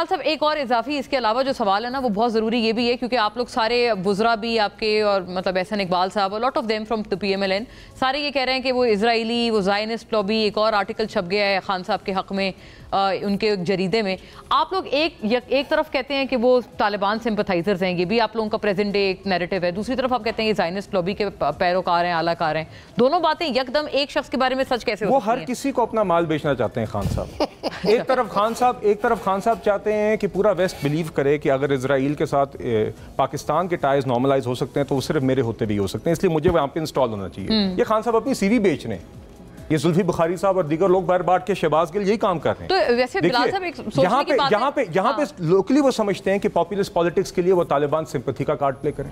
صاحب ایک اور اضافی اس کے علاوہ جو سوال ہے نا وہ بہت ضروری یہ بھی ہے کیونکہ آپ لوگ سارے وزراء بھی آپ کے اور مطلب احسن اقبال صاحب اور lot of them from P M L N سارے یہ کہہ رہے ہیں کہ وہ اسرائیلی وہ زائنسٹ لابی ایک اور آرٹیکل چھپ گیا ہے خان صاحب کے حق میں ان کے جریدے میں. آپ لوگ ایک طرف کہتے ہیں کہ وہ طالبان سمپتھائزرز ہیں, یہ بھی آپ لوگوں کا پریزنٹ ڈے ایک نیریٹو ہے, دوسری طرف آپ کہتے ہیں یہ زائنسٹ لابی کے پیروکار ہیں, اعلیٰ کار ہیں. دونوں باتیں یکدم ایک شخص کے بارے میں سچ کیسے ہو سکتی ہیں؟ وہ ہر کسی کو اپنا مال بیچنا چاہتے ہیں خان صاحب. ایک طرف خان صاحب چاہتے ہیں کہ پورا ویسٹ بلیو کرے کہ اگر اسرائیل کے ساتھ پاکستان کے ٹائز نارملائز ہو سکتے ہیں تو وہ صرف میرے ہوتے بھی ہو سکتے ہیں, اس لیے مجھے وہاں پہ انسٹال ہونا چاہیے. یہ خان صاحب اپنی سی وی بیچ رہے ہیں, یہ زلفی بخاری صاحب اور دیگر لوگ باہر بانٹ کے شہباز گل یہی کام کر رہے ہیں. تو ویسے بلال صاحب ایک سوچنے کی بات ہے یہاں پہ لوکلی وہ سمجھتے ہیں کہ پاپولسٹ پالیٹکس کے لیے وہ طالبان سمپتھی کا کارڈ پلے کریں.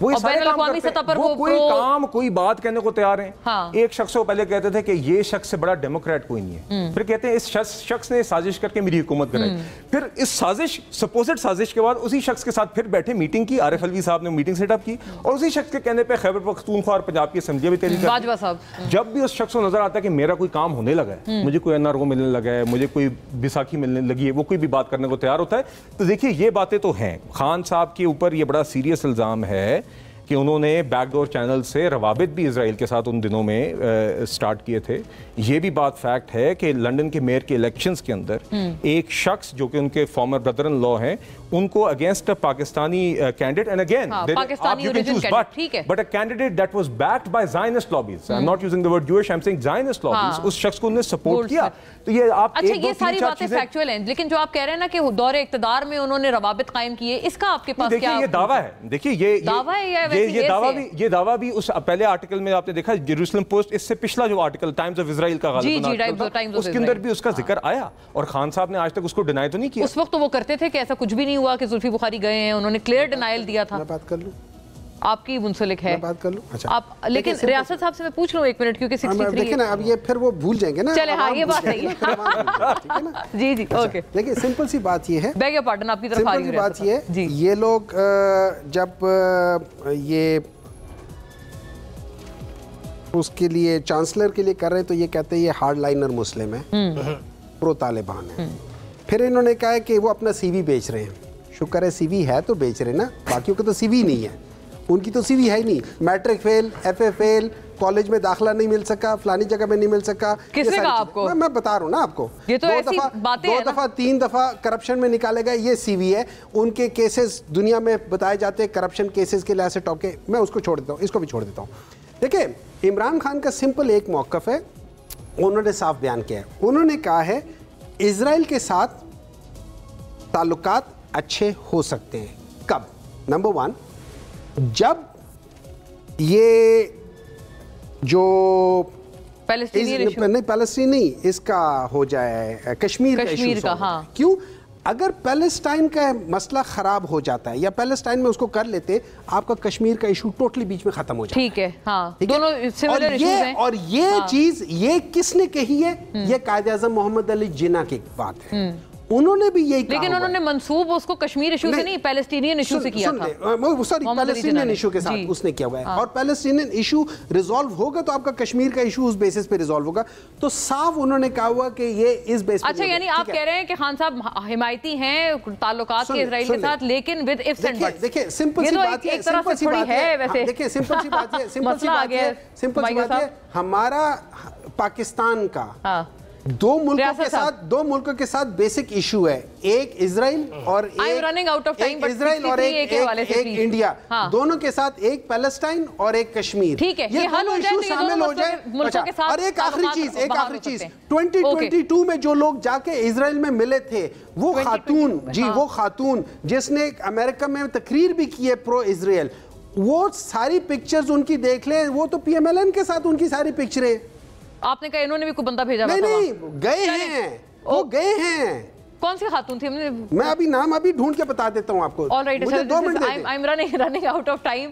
وہ بین الاقوامی سطح پر وہ کوئی کام کوئی بات کہنے کو تیار ہیں. ایک شخص کو پہلے کہتے تھے کہ یہ شخص سے بڑا ڈیموکریٹ کوئی نہیں ہے, پھر کہتے ہیں اس شخص نے سازش کر کے میری حکومت کرائی. پھر اس سازش سپوزڈ سازش کے بعد اسی شخص کے ساتھ پھر بیٹھے میٹنگ کی, عارف الوی صاححب نے میٹنگ سیٹ اپ کی اور اسی شخص کے کہنے پہ خیبر پختونخوا اور پنجاب کی اسمبلیاں بھی تحریک باجوہ صاحب. جب بھی اس شخص کو نظر آتا ہے کہ میرا کوئی کام ہونے لگا ہے, مجھے کوئی NRO ملنے لگا ہے, مجھے کوئی بیساکھی ملنے لگی ہے, وہ کوئی بھی بات کرنے کو تیار ہوتا ہے. تو دیکھیے یہ باتیں تو ہیں. خان صاحب کے اوپر یہ بڑا سیریس الزام ہے کہ انہوں نے بیک ڈور چینل سے روابط بھی اسرائیل کے ساتھ ان دنوں میں سٹارٹ کیے تھے. یہ بھی بات فیکٹ ہے کہ لنڈن کے میئر کے الیکشنز کے اندر ایک شخص جو کہ ان کے فارمر برادر ان لا ہیں, ان کو against Pakistani candidate, and again but a candidate that was backed by Zionist lobbies, I am not using the word Jewish, I am saying Zionist lobbies, اس شخص کو انہوں نے سپورٹ کیا. تو یہ آپ اچھا یہ ساری باتیں فیکچوئل ہیں, لیکن جو آپ کہہ رہے ہیں نا کہ دور اقتدار میں انہوں نے روابط قائم کیے, اس کا آپ کے پاس کیا یہ دعویٰ ہے؟ دیکھیے یہ دعویٰ بھی اس پہلے آرٹیکل میں آپ نے دیکھا جیروسلم پوسٹ, اس سے پچھلا جو آرٹیکل ٹائمز آف اسرائیل کا غالباً اس کے اندر بھی اس کا ذکر آیا, اور خان صاحب نے آج تک اس کو ڈینائی تو نہیں کیا. اس وقت تو وہ کرتے تھے کہ ایسا کچھ بھی نہیں ہوا کہ زلفی بخاری گئے ہیں, انہوں نے کلیئر ڈینائل دیا تھا. میں بات کر لوں, آپ کی منسلک ہے, میں بات کر لوں. آپ لیکن ریاست صاحب سے میں پوچھ لوں ایک منٹ, کیونکہ 63 دیکھیں نا اب یہ پھر وہ بھول جائیں گے نا. چلے ہاں یہ بات صحیح ہے. جی جی اوکے. دیکھیں سمپل سی بات یہ ہے, بیگ یور پارڈن, آپ کی طرف آ رہی ہے بات یہ ہے, یہ لوگ جب یہ اس کے لیے چانسلر کے لیے کر رہے ہیں تو یہ کہتے ہیں یہ ہارڈ لائنر مسلم ہے, پرو طالبان ہے. پھر انہوں نے کہا ہے کہ وہ اپنا سی وی بیچ رہے ہیں. شکر ہے سی وی ہے تو بیچ رہے نا, باقیوں کا تو سی وی نہیں ہے, ان کی تو سی وی ہے ہی نہیں. Matric fail, F A fail, college میں داخلہ نہیں مل سکا, فلانی جگہ میں نہیں مل سکا. کس نے کہا آپ کو؟ میں بتا رہا ہوں نا آپ کو, یہ تو ایسی باتیں ہیں نا, 2 دفعہ 3 دفعہ کرپشن میں نکالے گئے, یہ سی وی ہے. ان کے کیسز دنیا میں بتائے جاتے ہیں کرپشن کیسز کے لحاظ سے ٹاپ کے. میں اس کو چھوڑ دیتا ہوں, اس کو بھی چھوڑ دیتا ہوں. دیکھیں عمران خان کا سمپل ایک موقف ہے, انہوں نے صاف بیان کیا ہے. انہوں نے کہا ہے اسرائیل کے ساتھ تعلقات اچھے ہو سکتے ہیں. کب؟ نمبر 1 جب یہ جو پیلسٹین نہیں اس کا ہو جائے کشمیر کا. ہاں کیوں؟ اگر پیلسٹائن کا مسئلہ خراب ہو جاتا ہے یا پیلسٹائن میں اس کو کر لیتے, آپ کا کشمیر کا ایشو ٹوٹلی بیچ میں ختم ہو جاتا ہے. ٹھیک ہے, ہاں دونوں سملر ایشوز ہیں. اور یہ چیز یہ کس نے کہی ہے؟ یہ قائد اعظم محمد علی جناح کی بات ہے. انہوں نے بھی یہی کہا, لیکن انہوں نے منسوب اس کو کشمیر ایشو سے نہیں پیلسٹینین ایشو سے کیا تھا. سوری پیلسٹینین ایشو کے ساتھ اس نے کیا ہوا ہے, اور پیلسٹینین ایشو ریزالو ہوگا تو آپ کا کشمیر کا ایشو اس بیسس پہ ریزالو ہوگا. تو صاف انہوں نے کہا ہوا کہ یہ اس بیس پہ. اچھا یعنی آپ کہہ رہے ہیں کہ خان صاحب حمایتی ہیں تعلقات کے اسرائیل کے ساتھ, لیکن ود ifs and buts. دیکھیں سمپل سی بات ہے, سمپل سی بات ہے, دیکھیں سمپل سی بات ہے, سمپل سی بات ہے, سمپل سی بات ہے. ہمارا پاکستان کا دو ملکوں کے ساتھ بیسک ایشو ہے, ایک اسرائیل اور ایک انڈیا, دونوں کے ساتھ ایک پیلسٹائن اور ایک کشمیر. ٹھیک ہے, یہ دونوں ایشو شامل ہو جائے. اور ایک آخری چیز 2022 میں جو لوگ جا کے اسرائیل میں ملے تھے, وہ خاتون جس نے امریکہ میں تقریر بھی کی ہے پرو اسرائیل, وہ ساری پکچرز ان کی دیکھ لیں, وہ تو پی ایم ایل این کے ساتھ ان کی ساری پکچریں. آپ نے کہا انہوں نے بھی کوئی بندہ بھیجا ہوا تھا؟ نہیں, گئے ہیں, وہ گئے ہیں. کون سی خاتون تھی؟ میں ابھی نام ڈھونڈ کے بتا دیتا ہوں آپ کو. All right, I'm running out of time.